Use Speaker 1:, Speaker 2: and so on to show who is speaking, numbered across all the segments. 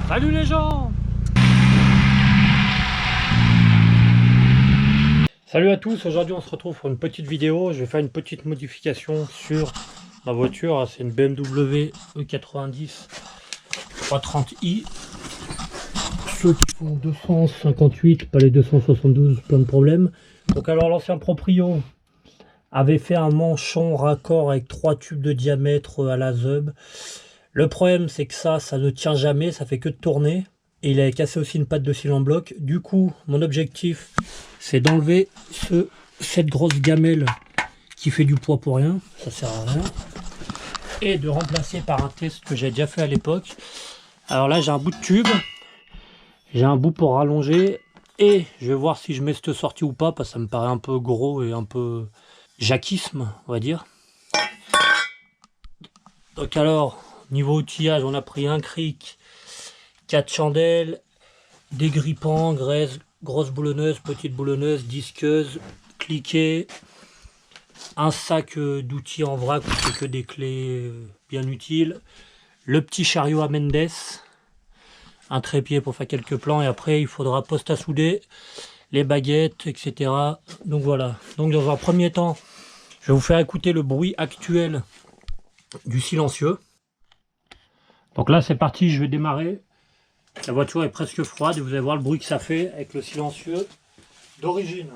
Speaker 1: Salut les gens! Salut à tous, aujourd'hui on se retrouve pour une petite vidéo. Je vais faire une petite modification sur ma voiture. C'est une BMW E90 330i. Ceux qui font 258, pas les 272, plein de problèmes. Donc alors l'ancien proprio avait fait un manchon raccord avec 3 tubes de diamètre à la ZEB. Le problème c'est que ça ne tient jamais, ça fait que de tourner. Et il avait cassé aussi une patte de cylindre bloc. Du coup, mon objectif c'est d'enlever cette grosse gamelle qui fait du poids pour rien, ça sert à rien. Et de remplacer par un test que j'ai déjà fait à l'époque. Alors là j'ai un bout de tube, j'ai un bout pour rallonger. Et je vais voir si je mets cette sortie ou pas, parce que ça me paraît un peu gros et un peu jacquisme, on va dire. Donc alors, niveau outillage, on a pris un cric, 4 chandelles, des grippants, graisse, grosse boulonneuse, petite boulonneuse, disqueuse, cliquet, un sac d'outils en vrac où c'est que des clés bien utiles, le petit chariot à Mendes, un trépied pour faire quelques plans, et après il faudra poste à souder, les baguettes, etc. Donc voilà. Donc dans un premier temps, je vais vous faire écouter le bruit actuel du silencieux. Donc là c'est parti, je vais démarrer. La voiture est presque froide et vous allez voir le bruit que ça fait avec le silencieux d'origine.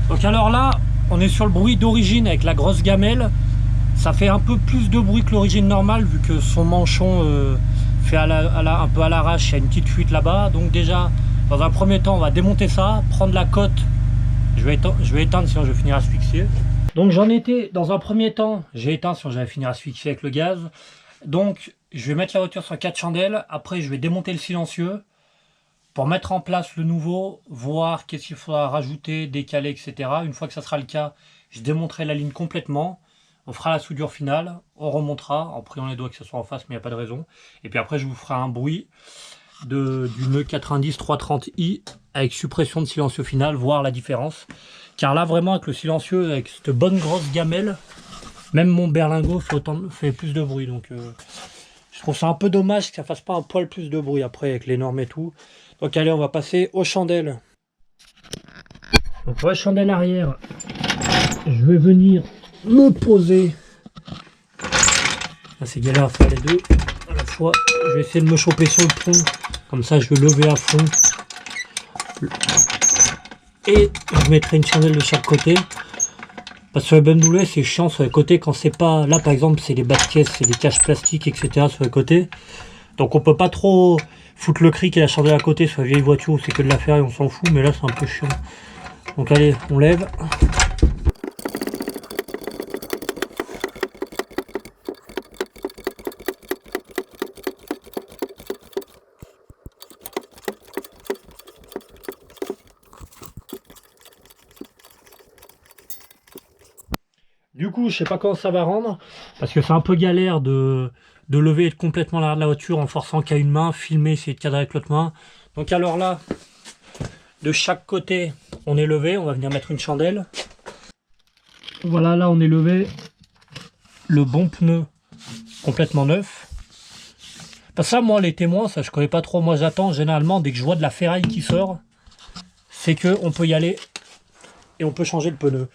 Speaker 1: Donc alors là, on est sur le bruit d'origine avec la grosse gamelle. Ça fait un peu plus de bruit que l'origine normale vu que son manchon fait un peu à l'arrache. Il y a une petite fuite là-bas. Donc déjà, dans un premier temps, on va démonter ça, prendre la cote. Je vais éteindre sinon je vais finir asphyxié. Donc j'en étais, dans un premier temps, j'ai éteint sinon j'allais finir asphyxié avec le gaz. Donc je vais mettre la voiture sur 4 chandelles. Après je vais démonter le silencieux pour mettre en place le nouveau, voir qu'est-ce qu'il faudra rajouter, décaler, etc. Une fois que ça sera le cas, je démonterai la ligne complètement. On fera la soudure finale, on remontera en priant les doigts que ce soit en face, mais il n'y a pas de raison. Et puis après, je vous ferai un bruit d'une E90 330i avec suppression de silencieux final, voir la différence. Car là, vraiment, avec le silencieux, avec cette bonne grosse gamelle, même mon berlingot fait plus de bruit. Donc, je trouve ça un peu dommage que ça fasse pas un poil plus de bruit après avec les normes et tout. Donc allez, on va passer aux chandelles. Donc pour la chandelle arrière, je vais venir me poser. Là c'est galère à faire les deux à la fois. Je vais essayer de me choper sur le pont. Comme ça je vais lever à fond. Et je mettrai une chandelle de chaque côté. Parce que sur les BMW c'est chiant sur les côtés quand c'est pas... Là par exemple c'est des bas de caisse, c'est des caches plastiques, etc. sur les côtés. Donc on peut pas trop foutre le cric et la chandelle à côté sur la vieille voiture où c'est que de la fer et on s'en fout, mais là c'est un peu chiant. Donc allez, on lève. Du coup, je sais pas comment ça va rendre, parce que c'est un peu galère de lever complètement l'arrière de la voiture en forçant qu'à une main, filmer, essayer de cadrer avec l'autre main. Donc alors là, de chaque côté, on est levé, on va venir mettre une chandelle. Voilà, là on est levé, le bon pneu complètement neuf. Parce que ça, moi, les témoins, ça je connais pas trop. Moi j'attends généralement, dès que je vois de la ferraille qui sort, c'est que on peut y aller et on peut changer le pneu.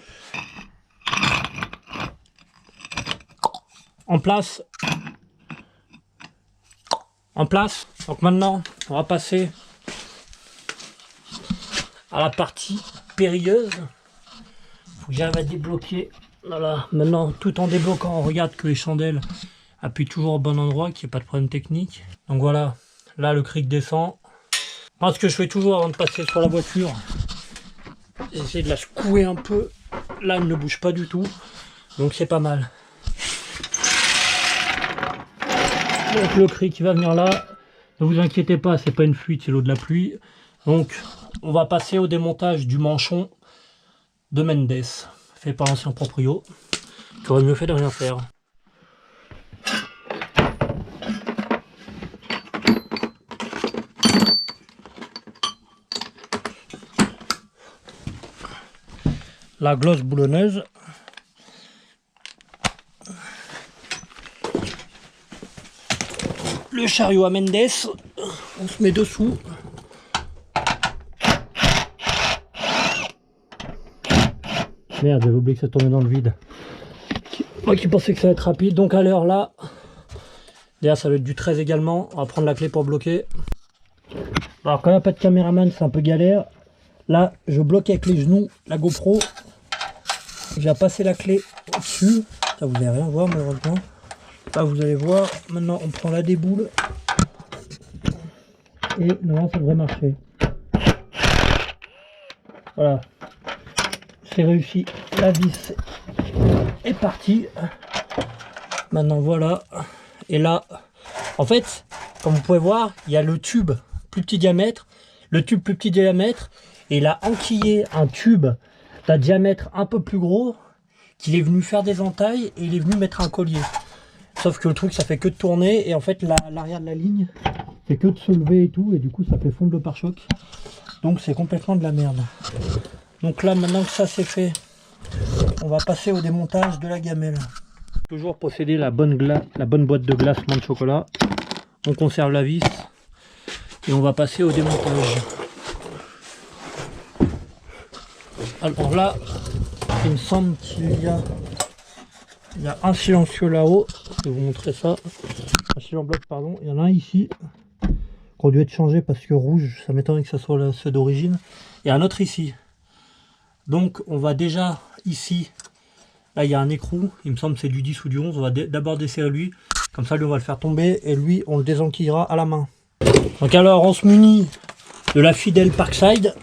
Speaker 1: En place. Donc maintenant, on va passer à la partie périlleuse. Faut que j'arrive à débloquer. Voilà, maintenant, tout en débloquant, on regarde que les chandelles appuient toujours au bon endroit, qu'il n'y ait pas de problème technique. Donc voilà, là le cric descend. Moi, ce que je fais toujours avant de passer sur la voiture, j'essaie de la secouer un peu. Là, elle ne bouge pas du tout, donc c'est pas mal. Donc le cric qui va venir là, Ne vous inquiétez pas, c'est pas une fuite, c'est l'eau de la pluie. Donc on va passer au démontage du manchon de Mendes, fait par l'ancien proprio, qui aurait mieux fait de rien faire. La glosse boulonneuse. Le chariot à Mendes, on se met dessous. Merde, j'avais oublié que ça tournait dans le vide. Moi qui pensais que ça allait être rapide, donc à l'heure là, d'ailleurs ça doit être du 13 également, on va prendre la clé pour bloquer. Alors quand il n'y a pas de caméraman, c'est un peu galère. Là, je bloque avec les genoux la GoPro. J'ai passé la clé au-dessus. Ça, vous n'allez rien voir malheureusement. Là, vous allez voir. Maintenant, on prend la déboule. Et normalement, ça devrait marcher. Voilà. C'est réussi. La vis est partie. Maintenant, voilà. Et là, en fait, comme vous pouvez voir, il y a le tube plus petit diamètre. Le tube plus petit diamètre. Et il a enquillé un tube d'un diamètre un peu plus gros qu'il est venu faire des entailles et il est venu mettre un collier. Sauf que le truc ça fait que de tourner et en fait l'arrière de la ligne fait que de se lever et tout et du coup ça fait fondre le pare-choc. Donc c'est complètement de la merde. Donc là maintenant que ça c'est fait, on va passer au démontage de la gamelle. Toujours posséder la bonne boîte de glace menthe chocolat. On conserve la vis et on va passer au démontage. Alors là, il me semble qu'il y a un silencieux là-haut. Je vais vous montrer ça. Un silencieux bloc, pardon. Il y en a un ici qui a dû être changé parce que rouge, ça m'étonnerait que ça soit ceux d'origine. Et un autre ici. Donc on va déjà ici. Là il y a un écrou. Il me semble que c'est du 10 ou du 11. On va d'abord desserrer lui. Comme ça lui on va le faire tomber. Et lui on le désenquillera à la main. Donc alors on se munit de la fidèle Parkside.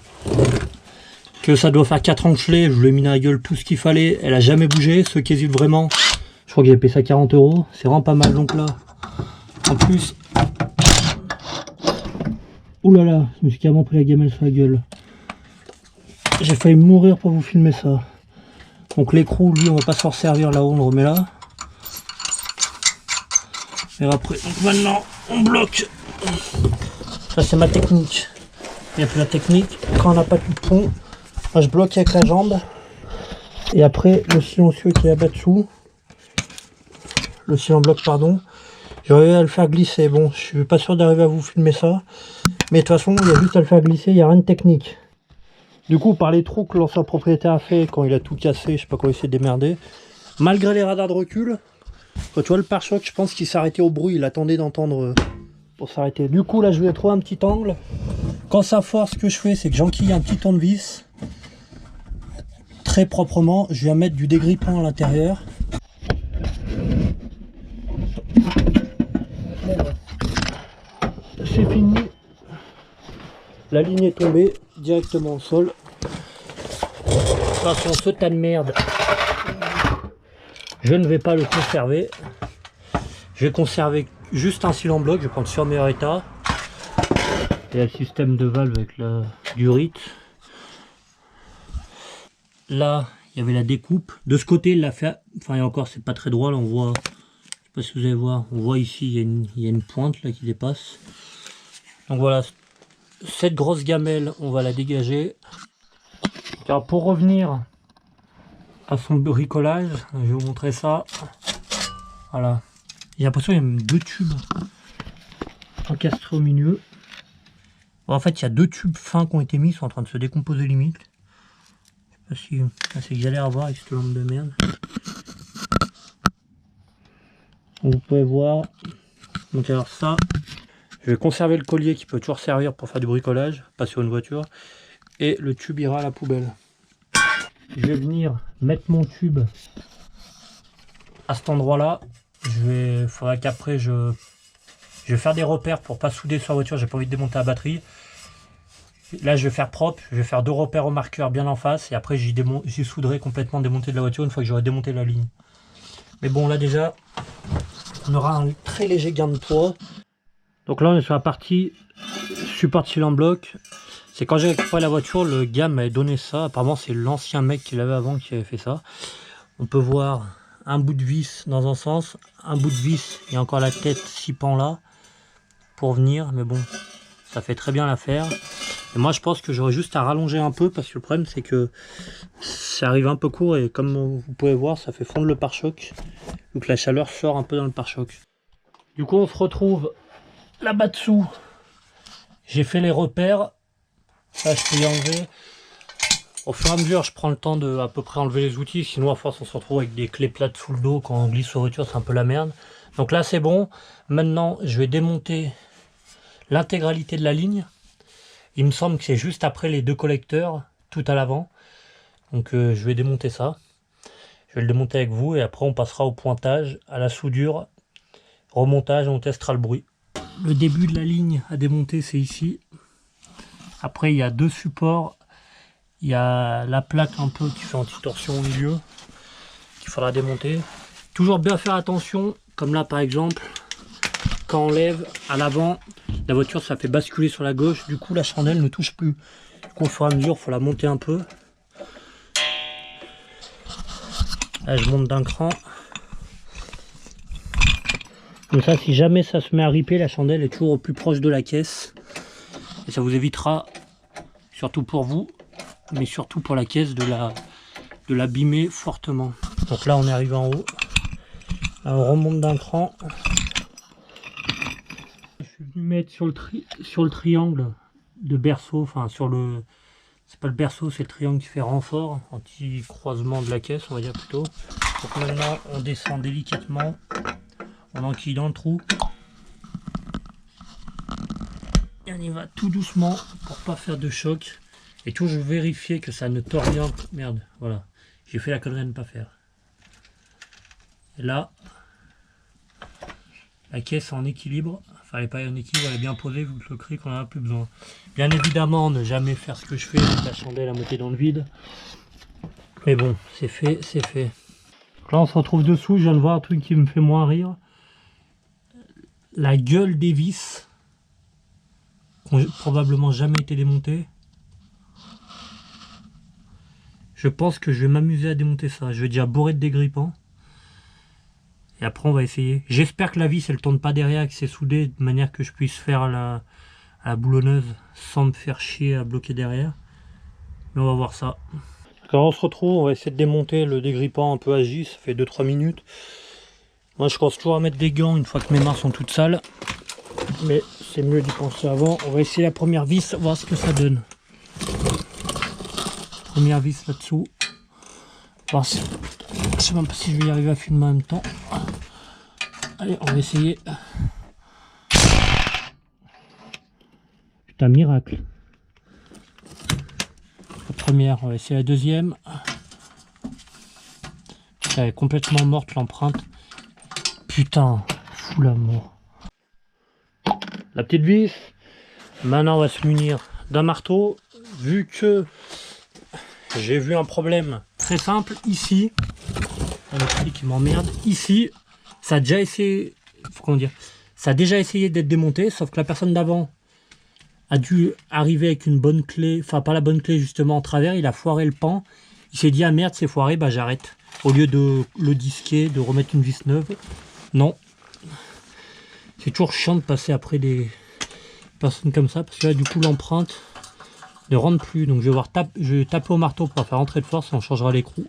Speaker 1: Que ça doit faire 4 ans que je l'ai, je lui ai mis dans la gueule tout ce qu'il fallait, elle a jamais bougé, ceux qui hésitent vraiment, je crois que j'ai payé ça 40 €, c'est vraiment pas mal. Donc là, en plus, oulala, je me suis carrément pris la gamelle sur la gueule, j'ai failli mourir pour vous filmer ça. Donc l'écrou, lui on va pas s'en servir là-haut, on le remet là, et après, donc maintenant on bloque, ça c'est ma technique, il n'y a plus la technique, quand on n'a pas de pont. Moi, je bloque avec la jambe et après le silencieux qui est là-bas dessous, le silencieux bloc pardon, j'arrive à le faire glisser. Bon, je suis pas sûr d'arriver à vous filmer ça, mais de toute façon il y a juste à le faire glisser, il n'y a rien de technique. Du coup par les trous que l'ancien propriétaire a fait quand il a tout cassé, je sais pas comment il s'est démerdé, malgré les radars de recul, quand tu vois le pare-choc, je pense qu'il s'arrêtait au bruit, il attendait d'entendre pour s'arrêter. Du coup là je vais trouver un petit angle, quand ça force, ce que je fais c'est que j'enquille un petit tournevis très proprement, je viens mettre du dégrippant à l'intérieur. C'est fini. La ligne est tombée directement au sol. De toute façon, ce tas de merde, je ne vais pas le conserver. Je vais conserver juste un cylindre bloc, je vais prendre sur meilleur état. Il y a le système de valve avec la durite. Là, il y avait la découpe. De ce côté, il l'a fait. Enfin, et encore, c'est pas très droit. Là, on voit. Je sais pas si vous allez voir. On voit ici, il y a une pointe là qui dépasse. Donc voilà. Cette grosse gamelle, on va la dégager. Alors, pour revenir à son bricolage, je vais vous montrer ça. Voilà. J'ai l'impression qu'il y a même deux tubes encastrés au milieu. En fait, il y a deux tubes fins qui ont été mis, ils sont en train de se décomposer limite. C'est galère à voir avec cette lampe de merde. Donc vous pouvez voir. Donc alors ça, je vais conserver le collier qui peut toujours servir pour faire du bricolage, pas sur une voiture. Et le tube ira à la poubelle. Je vais venir mettre mon tube à cet endroit là. Il faudra qu'après je vais faire des repères pour pas souder sur la voiture, j'ai pas envie de démonter la batterie. Là je vais faire propre, je vais faire 2 repères au marqueur bien en face et après j'y souderai complètement démonté de la voiture une fois que j'aurai démonté la ligne. Mais bon là déjà on aura un très léger gain de poids. Donc là on est sur la partie support cylindre bloc. C'est quand j'ai récupéré la voiture, le gars m'avait donné ça. Apparemment c'est l'ancien mec qui l'avait avant qui avait fait ça. On peut voir un bout de vis dans un sens, un bout de vis et encore la tête 6 pans là pour venir, mais bon, ça fait très bien l'affaire. Et moi je pense que j'aurais juste à rallonger un peu parce que le problème c'est que ça arrive un peu court et comme vous pouvez voir ça fait fondre le pare-choc, donc la chaleur sort un peu dans le pare-choc. Du coup on se retrouve là-bas dessous. J'ai fait les repères, ça je peux y enlever. Au fur et à mesure je prends le temps de à peu près enlever les outils, sinon à force on se retrouve avec des clés plates sous le dos quand on glisse sur voiture, c'est un peu la merde. Donc là c'est bon, maintenant je vais démonter l'intégralité de la ligne. Il me semble que c'est juste après les deux collecteurs, tout à l'avant. Donc je vais démonter ça. Je vais le démonter avec vous et après on passera au pointage, à la soudure, remontage, on testera le bruit. Le début de la ligne à démonter c'est ici. Après il y a deux supports. Il y a la plaque un peu qui fait anti-torsion au milieu, qu'il faudra démonter. Toujours bien faire attention, comme là par exemple, quand on lève à l'avant, la voiture ça fait basculer sur la gauche, du coup la chandelle ne touche plus. Du coup au fur et à mesure il faut la monter un peu. Là je monte d'un cran. Comme ça si jamais ça se met à riper, la chandelle est toujours au plus proche de la caisse. Et ça vous évitera, surtout pour vous, mais surtout pour la caisse, de l'abîmer fortement. Donc là on est arrivé en haut. Là, on remonte d'un cran. Je suis venu mettre sur le triangle de berceau, enfin sur le... C'est pas le berceau, c'est le triangle qui fait renfort, anti-croisement de la caisse, on va dire plutôt. Donc maintenant, on descend délicatement, on enquille dans le trou. Et on y va tout doucement pour pas faire de choc. Et toujours vérifier que ça ne t'oriente. Merde, voilà. J'ai fait la connerie de ne pas faire. Et là, la caisse est en équilibre. Enfin, elle n'est pas en équilibre, elle est bien posée, vu que le cric, on n'en a plus besoin. Bien évidemment, ne jamais faire ce que je fais, avec la chandelle à monter dans le vide. Mais bon, c'est fait, c'est fait. Donc là, on se retrouve dessous. Je viens de voir un truc qui me fait moins rire. La gueule des vis, qui n'ont probablement jamais été démontées. Je pense que je vais m'amuser à démonter ça. Je vais déjà bourrer de dégrippant. Et après on va essayer. J'espère que la vis elle tourne pas derrière, que c'est soudé de manière que je puisse faire à la boulonneuse sans me faire chier à bloquer derrière. Mais on va voir ça. Quand on se retrouve, on va essayer de démonter le dégrippant un peu agi. Ça fait 2-3 minutes. Moi je pense toujours à mettre des gants une fois que mes mains sont toutes sales. Mais c'est mieux d'y penser avant. On va essayer la première vis, voir ce que ça donne. Première vis là-dessous. Je sais même pas si je vais y arriver à filmer en même temps. Allez, on va essayer. Putain, miracle. La première, on va essayer la deuxième. Elle est complètement morte l'empreinte. Putain, fou la mort. La petite vis. Maintenant, on va se munir d'un marteau. Vu que j'ai vu un problème très simple ici, le qui m'emmerde ici, ça a déjà essayé, comment dire, ça a déjà essayé d'être démonté, sauf que la personne d'avant a dû arriver avec une bonne clé, enfin pas la bonne clé justement en travers, il a foiré le pan, il s'est dit ah merde c'est foiré, bah j'arrête, au lieu de le disquer, de remettre une vis neuve. Non, c'est toujours chiant de passer après des personnes comme ça, parce que là du coup l'empreinte ne rentre plus, donc je vais taper au marteau pour faire rentrer de force et on changera l'écrou.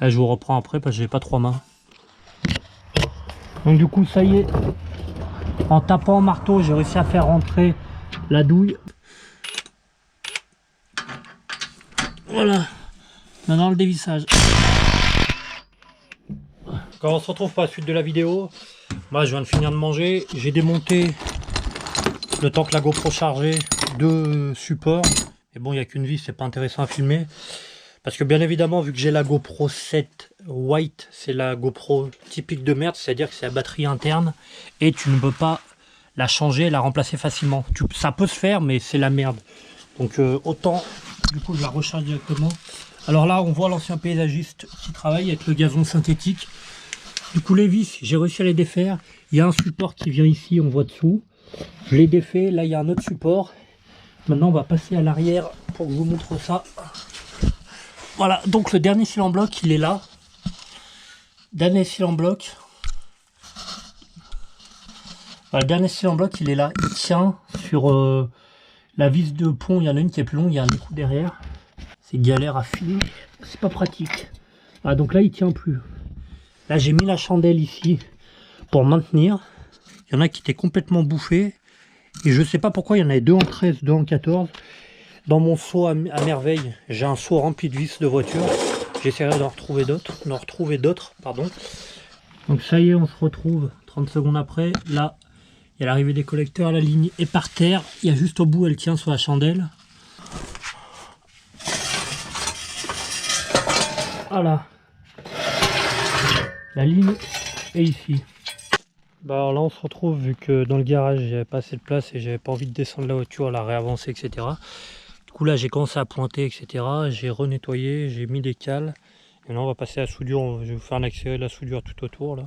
Speaker 1: Là je vous reprends après parce que j'ai pas 3 mains. Donc du coup ça y est, en tapant au marteau j'ai réussi à faire rentrer la douille. Voilà, maintenant le dévissage. Quand on se retrouve pour la suite de la vidéo, moi je viens de finir de manger, j'ai démonté le temps que la GoPro chargeait 2 supports. Et bon, il n'y a qu'une vis, c'est pas intéressant à filmer. Parce que bien évidemment, vu que j'ai la GoPro 7 White, c'est la GoPro typique de merde, c'est-à-dire que c'est la batterie interne et tu ne peux pas la changer et la remplacer facilement. Ça peut se faire, mais c'est la merde. Donc autant, du coup, je la recharge directement. Alors là, on voit l'ancien paysagiste qui travaille avec le gazon synthétique. Du coup, les vis, j'ai réussi à les défaire. Il y a un support qui vient ici, on voit dessous. Je l'ai défait, là il y a un autre support. Maintenant on va passer à l'arrière pour que je vous montre ça. Voilà, donc le dernier cil en bloc il est là. Dernier cil en bloc. Voilà, le dernier cil en bloc il est là. Il tient sur la vis de pont, il y en a une qui est plus longue, il y a un écrou derrière. C'est galère à filer, c'est pas pratique. Ah donc là il tient plus. Là j'ai mis la chandelle ici pour maintenir. Il y en a qui étaient complètement bouffés. Et je sais pas pourquoi il y en avait 2 en 13, 2 en 14. Dans mon seau à merveille, j'ai un seau rempli de vis de voiture. J'essaierai d'en retrouver d'autres. Pardon. Donc ça y est, on se retrouve 30 secondes après. Là, il y a l'arrivée des collecteurs, la ligne est par terre. Il y a juste au bout, elle tient sur la chandelle. Voilà. La ligne est ici. Bah alors là on se retrouve, vu que dans le garage j'avais pas assez de place et j'avais pas envie de descendre la voiture, la réavancer, etc. Du coup là j'ai commencé à pointer, etc. J'ai renettoyé, j'ai mis des cales. Et là on va passer à la soudure, je vais vous faire un accéléré de la soudure tout autour là.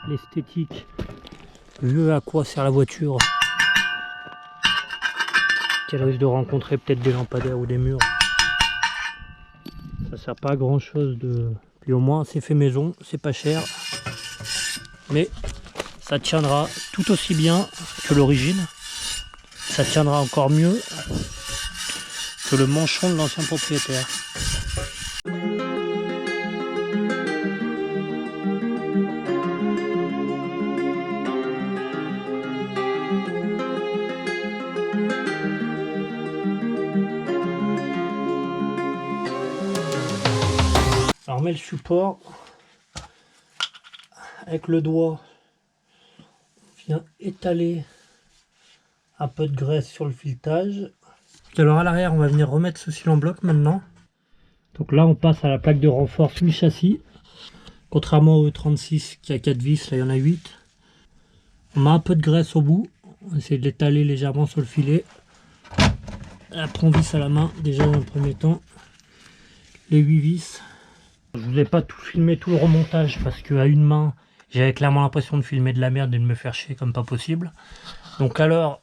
Speaker 1: L'esthétique, vu à quoi sert la voiture, qu'elle risque de rencontrer peut-être des lampadaires ou des murs, ça sert pas à grand chose de... Puis au moins c'est fait maison, c'est pas cher, mais ça tiendra tout aussi bien que l'origine, ça tiendra encore mieux que le manchon de l'ancien propriétaire. Alors on met le support avec le doigt, on vient étaler un peu de graisse sur le filetage. Alors à l'arrière on va venir remettre ce cil en bloc maintenant. Donc là on passe à la plaque de renfort mi-châssis. Contrairement au E36 qui a 4 vis, là il y en a 8. On met un peu de graisse au bout, on va essayer de l'étaler légèrement sur le filet. Après on visse à la main déjà dans le premier temps les 8 vis. Je ne voulais pas tout filmer, tout le remontage, parce qu'à une main, j'avais clairement l'impression de filmer de la merde et de me faire chier comme pas possible. Donc alors,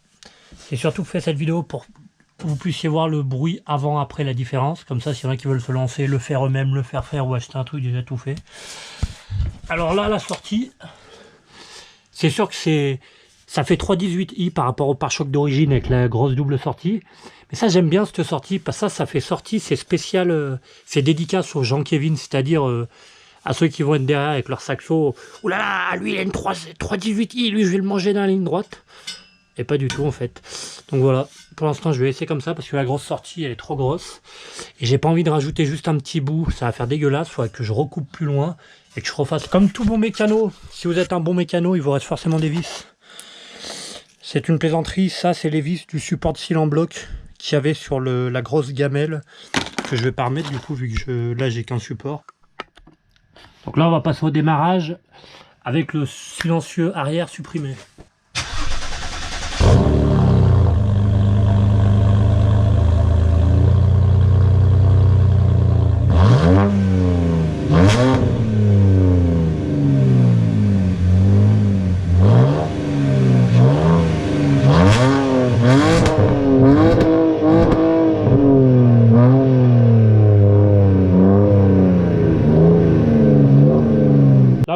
Speaker 1: j'ai surtout fait cette vidéo pour que vous puissiez voir le bruit avant-après, la différence. Comme ça, s'il y en a qui veulent se lancer, le faire eux-mêmes, le faire faire ou acheter un truc déjà tout fait. Alors là, la sortie, c'est sûr que ça fait 318i par rapport au pare-choc d'origine avec la grosse double sortie. Mais ça j'aime bien cette sortie, parce que ça fait sortie, c'est spécial, c'est dédicace aux Jean-Kevin, c'est-à-dire à ceux qui vont être derrière avec leur saxo. Ouh là là, lui il a une 318i, lui je vais le manger dans la ligne droite. Et pas du tout en fait. Donc voilà, pour l'instant je vais laisser comme ça parce que la grosse sortie elle est trop grosse. Et j'ai pas envie de rajouter juste un petit bout, ça va faire dégueulasse, il faudrait que je recoupe plus loin et que je refasse comme tout bon mécano. Si vous êtes un bon mécano, il vous reste forcément des vis. C'est une plaisanterie, ça c'est les vis du support de cil en bloc qu'il y avait sur la grosse gamelle que je vais pas remettre du coup vu que là j'ai qu'un support. Donc là on va passer au démarrage avec le silencieux arrière supprimé.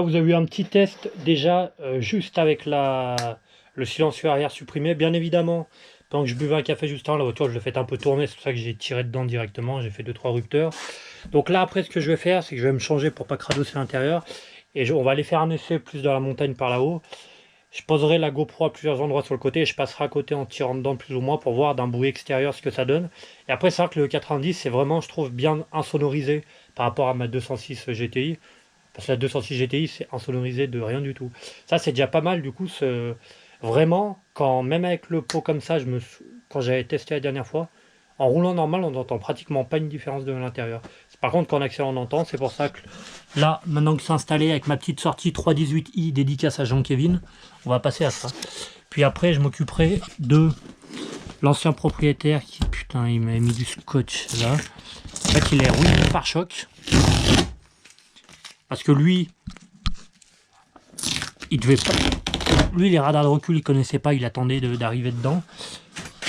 Speaker 1: Vous avez eu un petit test déjà juste avec le silencieux arrière supprimé. Bien évidemment, pendant que je buvais un café juste avant, la voiture je l'ai fait un peu tourner, c'est pour ça que j'ai tiré dedans directement, j'ai fait 2-3 rupteurs. Donc là après ce que je vais faire, c'est que je vais me changer pour pas cradosser l'intérieur. Et on va aller faire un essai plus dans la montagne par là-haut. Je poserai la GoPro à plusieurs endroits sur le côté et je passerai à côté en tirant dedans plus ou moins pour voir d'un bruit extérieur ce que ça donne. Et après c'est vrai que le 90 c'est vraiment, je trouve, bien insonorisé par rapport à ma 206 GTI. Parce que la 206 GTI c'est insonorisé de rien du tout. Ça c'est déjà pas mal du coup. Vraiment, même avec le pot comme ça, quand j'avais testé la dernière fois, En roulant normal, on n'entend pratiquement pas une différence de l'intérieur. Par contre, quand on accélère, on entend. C'est pour ça que là, maintenant que c'est installé avec ma petite sortie 318i dédicace à Jean-Kévin, on va passer à ça. Puis après, je m'occuperai de l'ancien propriétaire qui, putain, il m'a mis du scotch là. En fait, il est rouillé de pare-choc. Parce que lui, il devait pas... Lui, les radars de recul, il connaissait pas, il attendait d'arriver dedans.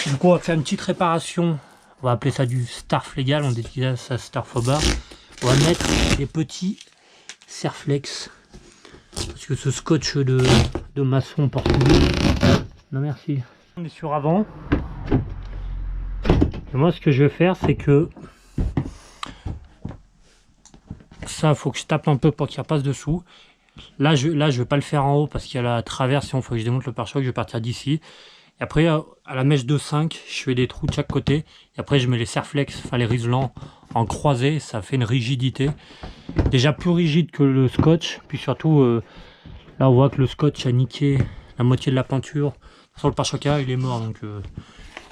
Speaker 1: Du coup, on va faire une petite réparation. On va appeler ça du Starf légal, on dédicace ça Starf au bar. On va mettre des petits Serflex. Parce que ce scotch de maçon portugais. Non merci. On est sur avant. Et moi ce que je vais faire c'est que ça faut que je tape un peu pour qu'il repasse dessous. Là je vais pas le faire en haut parce qu'il y a la traverse, il faut que je démonte le pare-choc, je vais partir d'ici. Et après, à la mèche de 5, je fais des trous de chaque côté. Et après, je mets les Serflex, enfin les riselants en croisé. Ça fait une rigidité. Déjà plus rigide que le scotch. Puis surtout, là, on voit que le scotch a niqué la moitié de la peinture. Sur le pare-choc, il est mort. Donc,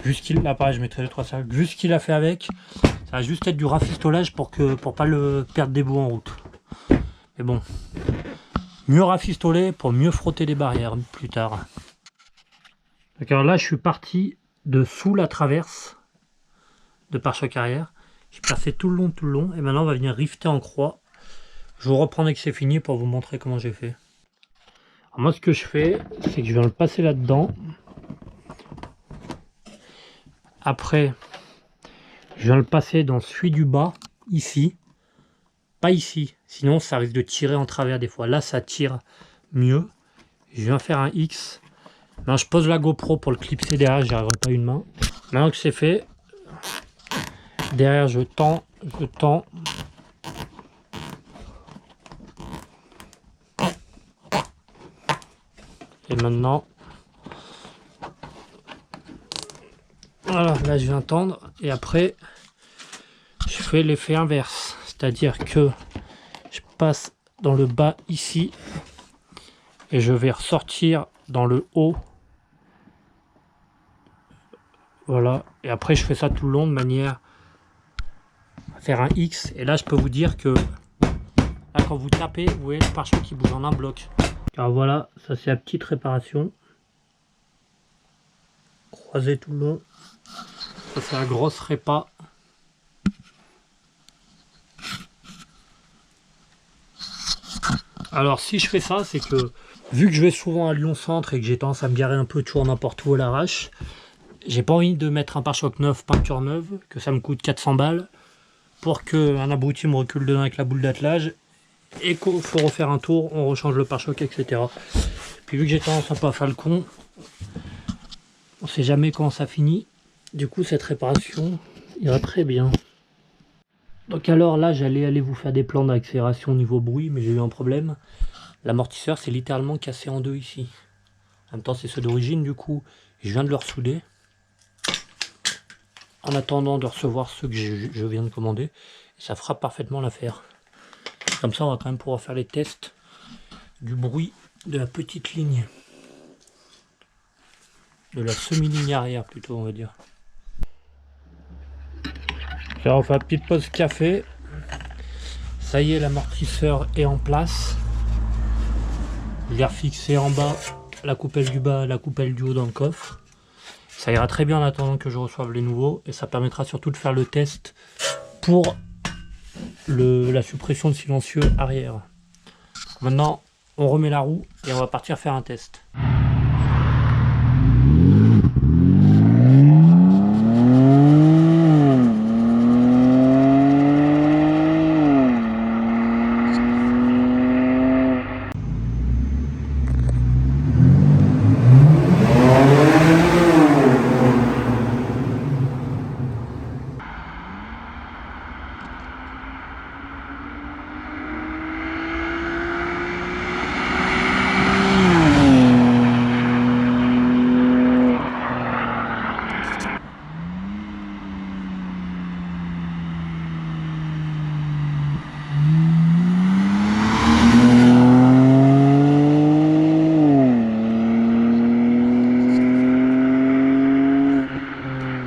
Speaker 1: vu ce qu'il a, pareil, je mettrai 2-3 cercles. Vu ce qu'il a fait avec, ça va juste être du rafistolage pour pas le perdre des bouts en route. Mais bon, mieux rafistoler pour mieux frotter les barrières plus tard. Alors là, je suis parti de sous la traverse de pare-choc arrière. J'ai passé tout le long, et maintenant on va venir rifter en croix. Je vous reprendrai que c'est fini pour vous montrer comment j'ai fait. Alors moi, ce que je fais, c'est que je viens le passer là-dedans. Après, je viens le passer dans celui du bas, ici. Pas ici, sinon ça risque de tirer en travers des fois. Là, ça tire mieux. Je viens faire un X. Maintenant, je pose la GoPro pour le clipser derrière, j'y arriverai pas une main. Maintenant que c'est fait, derrière je tends. Et maintenant, voilà, là je viens tendre. Et après, je fais l'effet inverse. C'est-à-dire que je passe dans le bas ici. Et je vais ressortir dans le haut. Voilà, et après je fais ça tout le long de manière à faire un X. Et là je peux vous dire que là quand vous tapez, vous voyez le pare-choc qui bouge en un bloc. Alors voilà, ça c'est la petite réparation. Croisé tout le long. Ça c'est la grosse répa. Alors si je fais ça, c'est que vu que je vais souvent à Lyon Centre et que j'ai tendance à me garer un peu toujours n'importe où à l'arrache, j'ai pas envie de mettre un pare-choc neuf, peinture neuve, que ça me coûte 400 balles, pour qu'un abruti me recule dedans avec la boule d'attelage, et qu'il faut refaire un tour, on rechange le pare-choc, etc. Puis vu que j'ai tendance un peu à faire le con, on sait jamais quand ça finit, du coup cette réparation ira très bien. Donc alors là, j'allais aller vous faire des plans d'accélération niveau bruit, mais j'ai eu un problème. L'amortisseur s'est littéralement cassé en deux ici. En même temps, c'est ceux d'origine, du coup, je viens de le ressouder. En attendant de recevoir ceux que je viens de commander. Et ça fera parfaitement l'affaire. Comme ça, on va quand même pouvoir faire les tests du bruit de la petite ligne. De la semi-ligne arrière, plutôt, on va dire. Alors, on fait une petite pause café. Ça y est, l'amortisseur est en place. Je l'ai refixé en bas, la coupelle du bas, la coupelle du haut dans le coffre. Ça ira très bien en attendant que je reçoive les nouveaux. Et ça permettra surtout de faire le test pour la suppression de silencieux arrière. Maintenant, on remet la roue et on va partir faire un test.